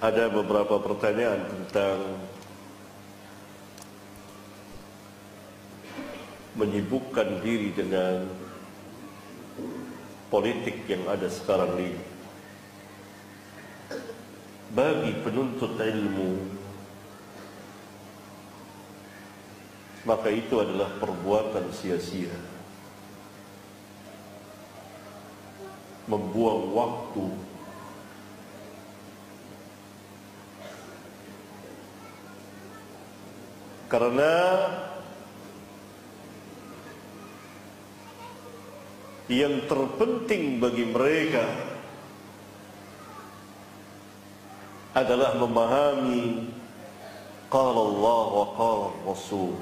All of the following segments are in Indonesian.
ada beberapa pertanyaan tentang menyibukkan diri dengan politik yang ada sekarang ini. Bagi penuntut ilmu, maka itu adalah perbuatan sia-sia, membuang waktu, karena yang terpenting bagi mereka adalah memahami qala Allah wa qala Rasul.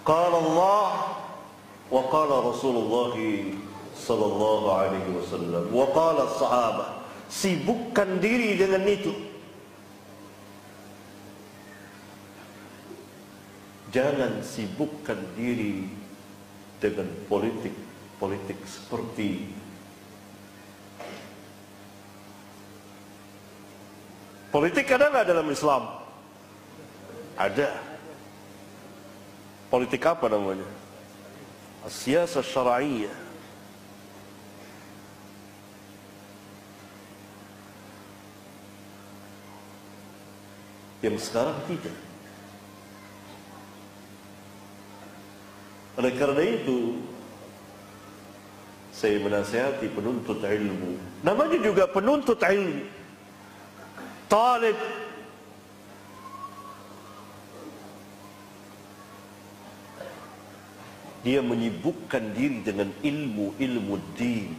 Qala Allah wa qala Rasulullah sallallahu alaihi wasallam wa qala sahabat. Sibukkan diri dengan itu. Jangan sibukkan diri dengan politik seperti politik. Ada nggak dalam Islam? Ada. Politik apa namanya? As-siyasah syar'iyyah. Yang sekarang tidak. Oleh karena itu, saya menasihati penuntut ilmu. Namanya juga penuntut ilmu, talib. Dia menyibukkan diri dengan ilmu din.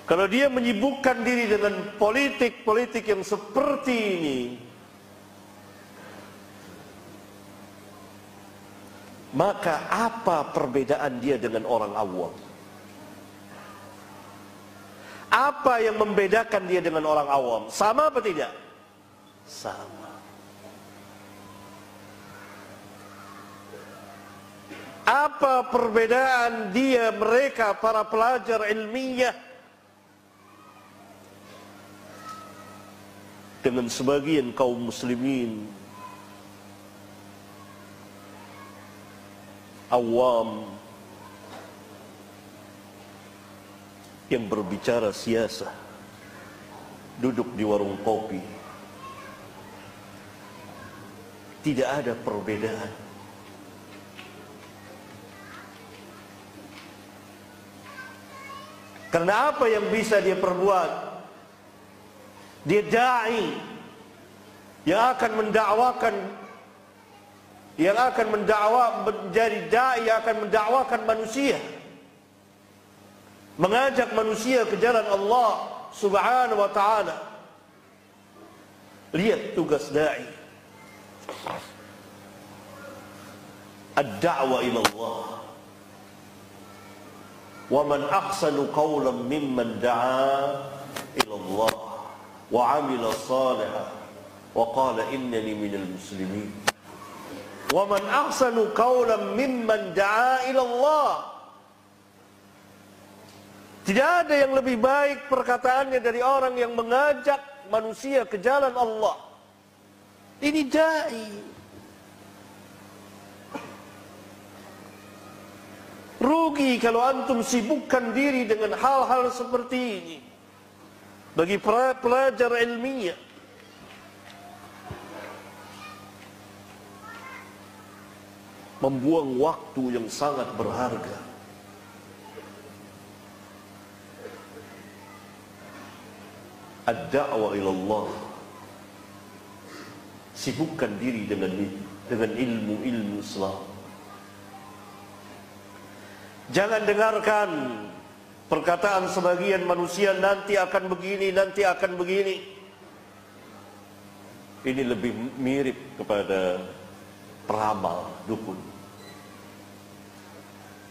Kalau dia menyibukkan diri dengan politik yang seperti ini, maka apa perbedaan dia dengan orang awam? Apa yang membedakan dia dengan orang awam? Sama apa tidak? Sama. Apa perbedaan dia, mereka, para pelajar ilmiah, dengan sebagian kaum muslimin awam yang berbicara siasah, duduk di warung kopi? Tidak ada perbedaan. Karena apa yang bisa dia perbuat? Dia da'i yang akan mendakwakan, menjadi da'i yang akan mendakwakan manusia, mengajak manusia ke jalan Allah Subhanahu wa ta'ala. Lihat tugas da'i, ad-da'wa ila Allah. Wa man ahsanu qawlan mimman da'a ila Allah wa 'amila shalihan wa qala innani minal muslimin. Wa man ahsanu qawlan mimman da'a ila Allah. Tidak ada yang lebih baik perkataannya dari orang yang mengajak manusia ke jalan Allah. Ini da'i. Rugi kalau antum sibukkan diri dengan hal-hal seperti ini. Bagi pelajar ilmiah, membuang waktu yang sangat berharga. Ad-da'wa ila Allah. Sibukkan diri dengan ilmu Islam. Jangan dengarkan perkataan sebagian manusia, nanti akan begini, nanti akan begini. Ini lebih mirip kepada peramal, dukun.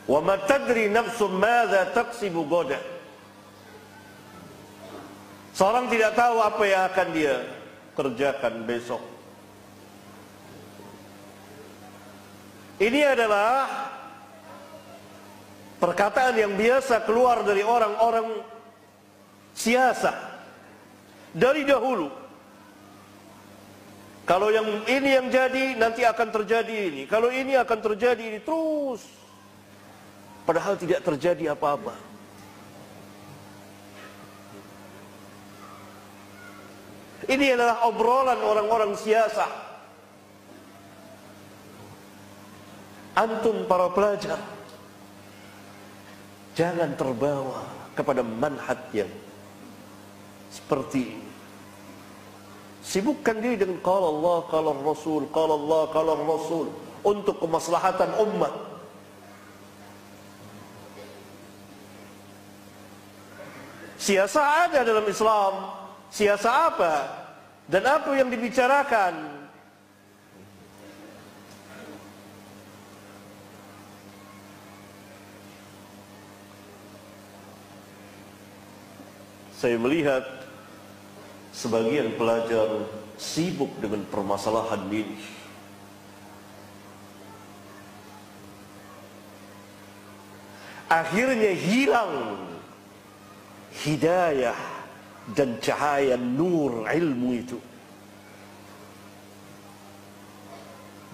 Wa ma tadri nafsun madza taksibu ghadan. Seorang tidak tahu apa yang akan dia kerjakan besok. Ini adalah perkataan yang biasa keluar dari orang-orang siasat dari dahulu. Kalau yang ini yang jadi, nanti akan terjadi ini. Kalau ini akan terjadi ini, terus. Padahal tidak terjadi apa-apa. Ini adalah obrolan orang-orang siasat. Antum para pelajar, jangan terbawa kepada manhaj yang seperti ini. Sibukkan diri dengan qala Allah, qala Rasul, qala Allah, qala Rasul untuk kemaslahatan umat. Siasa ada dalam Islam. Siasa apa? Dan apa yang dibicarakan? Saya melihat sebagian pelajar sibuk dengan permasalahan ini. Akhirnya hilang hidayah dan cahaya nur ilmu itu.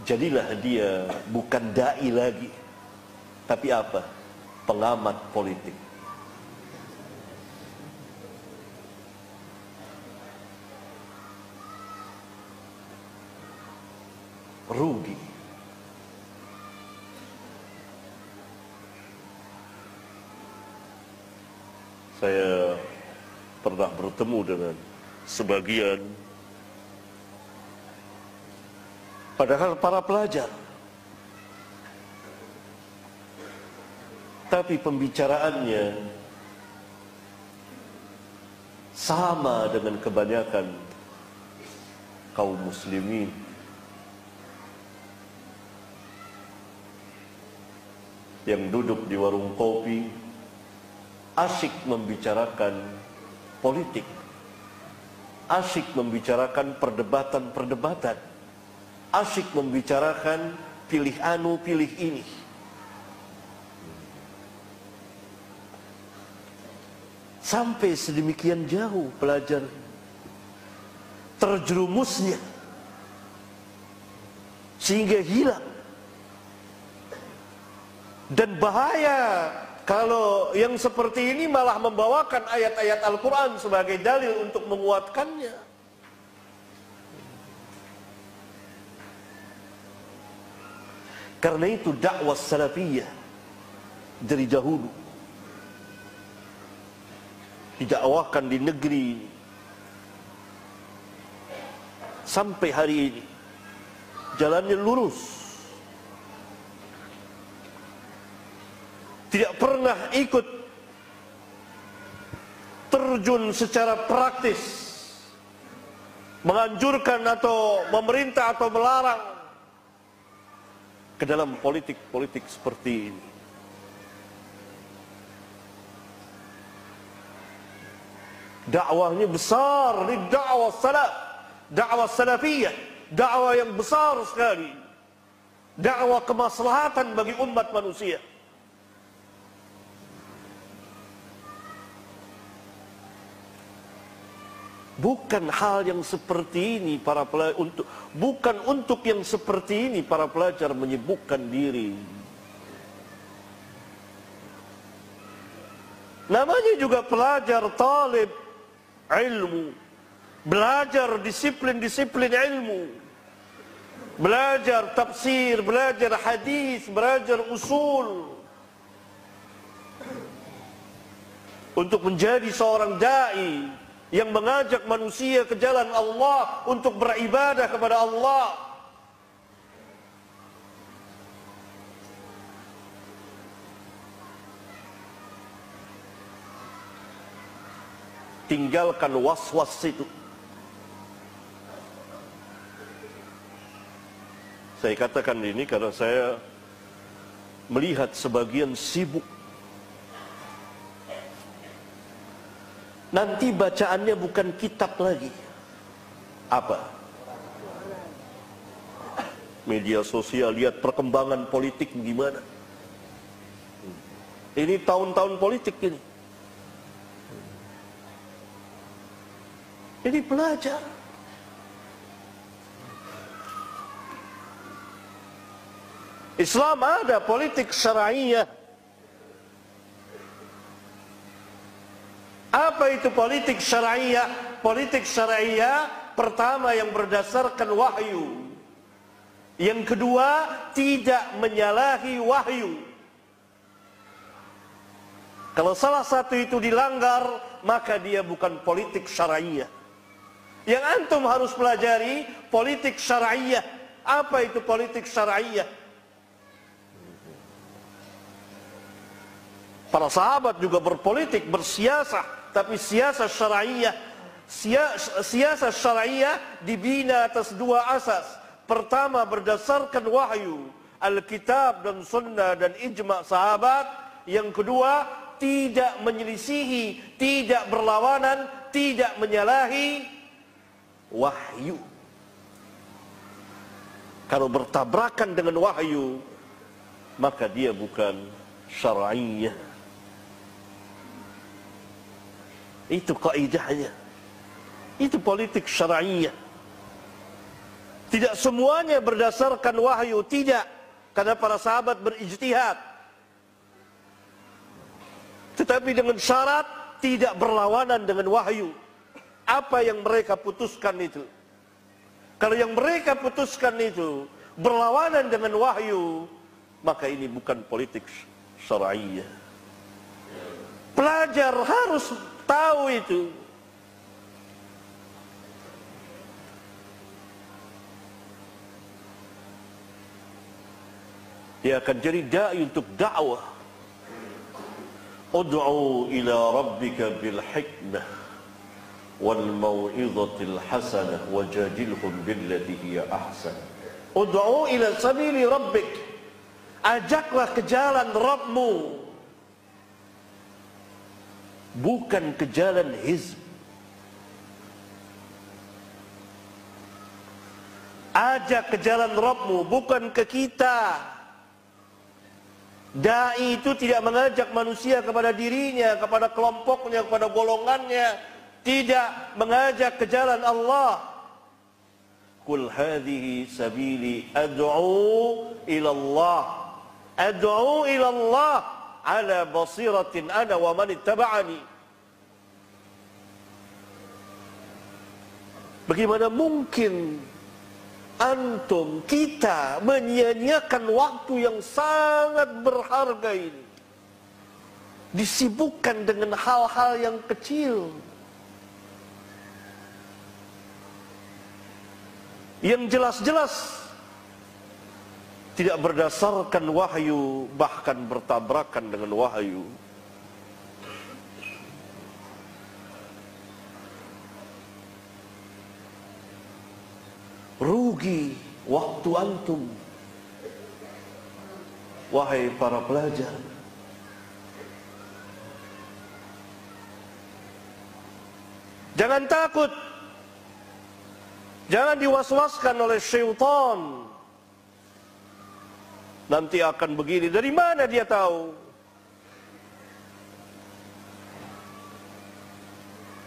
Jadilah dia bukan dai lagi, tapi apa? Pengamat politik. Rugi. Saya pernah bertemu dengan sebagian, padahal para pelajar, tapi pembicaraannya sama dengan kebanyakan kaum muslimin. Yang duduk di warung kopi asyik membicarakan politik, asyik membicarakan perdebatan-perdebatan, asyik membicarakan pilih anu, pilih ini. Sampai sedemikian jauh pelajar terjerumusnya sehingga hilang. Dan bahaya kalau yang seperti ini malah membawakan ayat-ayat Al-Quran sebagai dalil untuk menguatkannya. Karena itu dakwah salafiyah dari dahulu didakwakan di negeri ini sampai hari ini jalannya lurus. Tidak pernah ikut terjun secara praktis menganjurkan atau memerintah atau melarang ke dalam politik-politik seperti ini. Dakwahnya besar, ini dakwah salaf, dakwah salafiyah, dakwah yang besar sekali, dakwah kemaslahatan bagi umat manusia. Bukan hal yang seperti ini para pelajar bukan untuk yang seperti ini para pelajar menyibukkan diri. Namanya juga pelajar talib ilmu, belajar disiplin-disiplin ilmu, belajar tafsir, belajar hadis, belajar usul, untuk menjadi seorang dai yang mengajak manusia ke jalan Allah untuk beribadah kepada Allah. Tinggalkan was-was itu. Saya katakan ini karena saya melihat sebagian sibuk. Nanti bacaannya bukan kitab lagi. Apa? Media sosial, lihat perkembangan politik gimana. Ini tahun-tahun politik ini. Ini belajar. Islam ada politik syar'iyah. Apa itu politik syar'iyah? Politik syar'iyah pertama yang berdasarkan wahyu. Yang kedua, tidak menyalahi wahyu. Kalau salah satu itu dilanggar, maka dia bukan politik syar'iyah. Yang antum harus pelajari politik syar'iyah. Apa itu politik syar'iyah? Para sahabat juga berpolitik, bersiasah, tapi siasah syar'iyah. Siasah syar'iyah dibina atas dua asas. Pertama, berdasarkan wahyu, Alkitab dan Sunnah dan ijma' sahabat. Yang kedua, tidak menyelisihi, tidak berlawanan, tidak menyalahi wahyu. Kalau bertabrakan dengan wahyu, maka dia bukan syar'iyah. Itu kaidahnya. Itu politik syar'iyah. Tidak semuanya berdasarkan wahyu, tidak. Karena para sahabat berijtihad. Tetapi dengan syarat tidak berlawanan dengan wahyu. Apa yang mereka putuskan itu. Kalau yang mereka putuskan itu berlawanan dengan wahyu, maka ini bukan politik syar'iyah. Pelajar harus tahu itu. Dia akan jadi da'i untuk dakwah. Ud'u ila rabbika bil hikmah wal mau'izatil hasanah wajadilhum billati hiya ahsan. Ud'u ila sabili rabbik. Ajaklah ke jalan Rabbmu, bukan ke jalan hizb. Ajak ke jalan Rabbmu, bukan ke kita. Dai itu tidak mengajak manusia kepada dirinya, kepada kelompoknya, kepada golongannya. Tidak, mengajak ke jalan Allah. Qul hadhihi sabili ad'u ila Allah. Ad'u ila Allah ala basiratin ana wa man ittaba'ani. Bagaimana mungkin antum, kita menyia-nyiakan waktu yang sangat berharga ini, disibukkan dengan hal-hal yang kecil, yang jelas-jelas tidak berdasarkan wahyu, bahkan bertabrakan dengan wahyu. Rugi waktu antum, wahai para pelajar. Jangan takut, jangan diwaswaskan oleh syaitan. Nanti akan begini, dari mana dia tahu?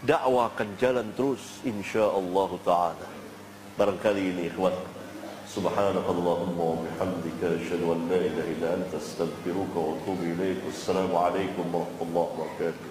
Dakwah akan jalan terus insyaallah ta'ala. Barangkali ini ikhwan. Subhanakallahumma wa bihamdika asyhadu an la ilaha illa anta astaghfiruka wa atubu ilaik. Wassalamu alaikum warahmatullahi wabarakatuh.